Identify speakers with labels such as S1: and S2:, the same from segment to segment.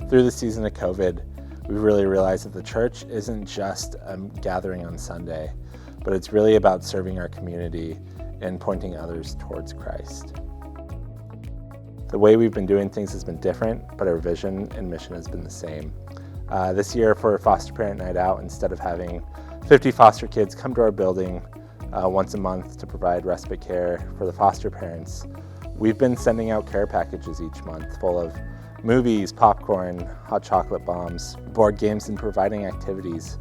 S1: Through the season of COVID, we really realized that the church isn't just a gathering on Sunday, but it's really about serving our community and pointing others towards Christ. The way we've been doing things has been different, but our vision and mission has been the same. This year for Foster Parent Night Out, instead of having 50 foster kids come to our building once a month to provide respite care for the foster parents, we've been sending out care packages each month full of movies, popcorn, hot chocolate bombs, board games, and providing activities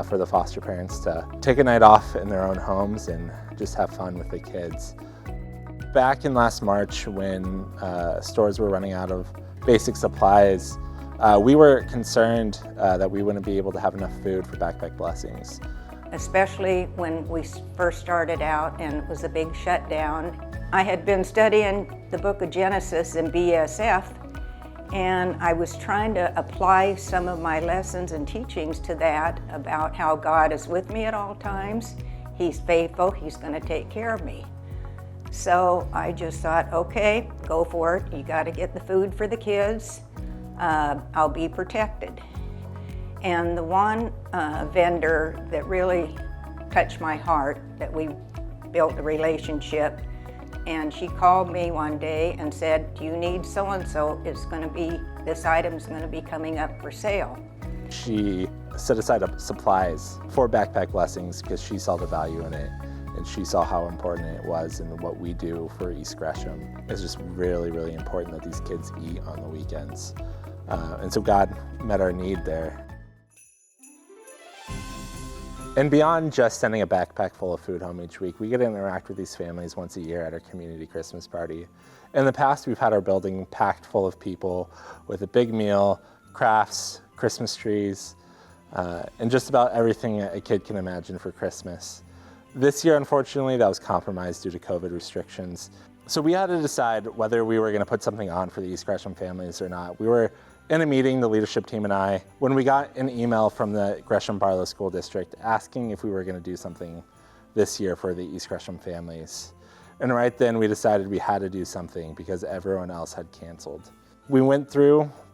S1: for the foster parents to take a night off in their own homes and just have fun with the kids. Back in last March, when stores were running out of basic supplies, we were concerned that we wouldn't be able to have enough food for Backpack Blessings.
S2: Especially when we first started out and it was a big shutdown. I had been studying the book of Genesis in BSF, and I was trying to apply some of my lessons and teachings to that about how God is with me at all times. He's faithful, He's going to take care of me. So I just thought, okay, go for it. You got to get the food for the kids. I'll be protected. And the one vendor that really touched my heart, that we built a relationship, and she called me one day and said, do you need so-and-so? This item's going to be coming up for sale.
S1: She set aside supplies for Backpack Blessings because she saw the value in it, and she saw how important it was, and what we do for East Gresham is just really, really important that these kids eat on the weekends. And so God met our need there. And beyond just sending a backpack full of food home each week, we get to interact with these families once a year at our community Christmas party. In the past, we've had our building packed full of people with a big meal, crafts, Christmas trees, and just about everything a kid can imagine for Christmas. This year, unfortunately, that was compromised due to COVID restrictions. So we had to decide whether we were going to put something on for the East Gresham families or not. We were in a meeting, the leadership team and I, when we got an email from the Gresham Barlow School District asking if we were going to do something this year for the East Gresham families. And right then we decided we had to do something because everyone else had canceled. We went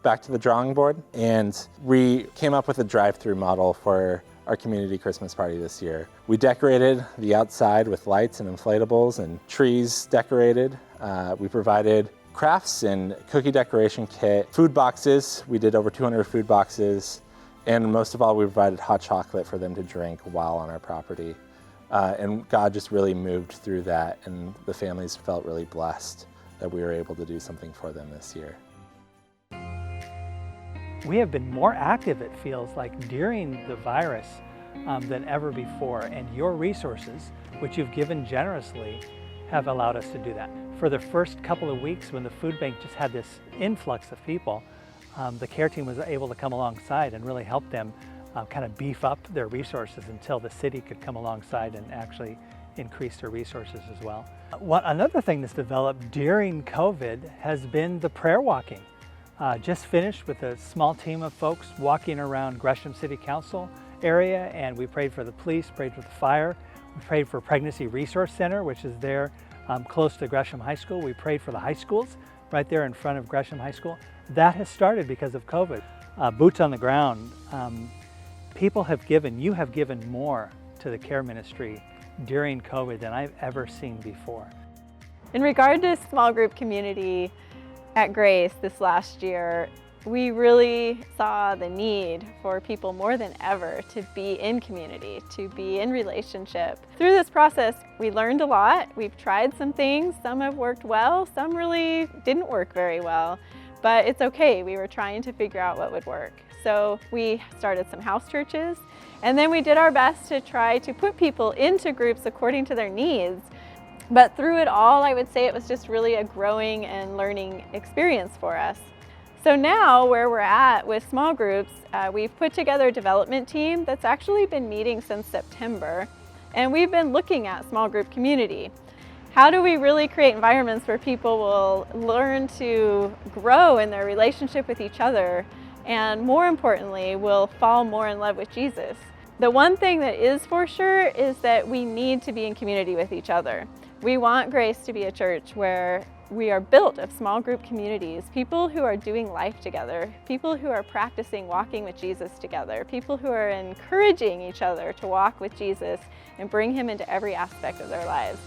S1: back to the drawing board, and we came up with a drive-through model for our community Christmas party this year. We decorated the outside with lights and inflatables and trees decorated. We provided crafts and cookie decoration kit, food boxes. We did over 200 food boxes, and most of all, we provided hot chocolate for them to drink while on our property. And God just really moved through that, and the families felt really blessed that we were able to do something for them this year.
S3: We have been more active, it feels like, during the virus than ever before, and your resources, which you've given generously, have allowed us to do that. For the first couple of weeks when the food bank just had this influx of people, the care team was able to come alongside and really help them kind of beef up their resources until the city could come alongside and actually increase their resources as well. Another thing that's developed during COVID has been the prayer walking. Just finished with a small team of folks walking around Gresham City Council area, and we prayed for the police, prayed for the fire. We prayed for Pregnancy Resource Center, which is there close to Gresham High School. We prayed for the high schools right there in front of Gresham High School. That has started because of COVID. Boots on the ground. People have given, you have given more to the care ministry during COVID than I've ever seen before.
S4: In regard to small group community at Grace this last year, we really saw the need for people more than ever to be in community, to be in relationship. Through this process, we learned a lot. We've tried some things. Some have worked well, some really didn't work very well, but it's okay. We were trying to figure out what would work. So we started some house churches, and then we did our best to try to put people into groups according to their needs. But through it all, I would say it was just really a growing and learning experience for us. So now where we're at with small groups, we've put together a development team that's actually been meeting since September, and we've been looking at small group community. How do we really create environments where people will learn to grow in their relationship with each other, and more importantly, will fall more in love with Jesus? The one thing that is for sure is that we need to be in community with each other. We want Grace to be a church where We are built of small group communities, people who are doing life together, people who are practicing walking with Jesus together, people who are encouraging each other to walk with Jesus and bring him into every aspect of their lives.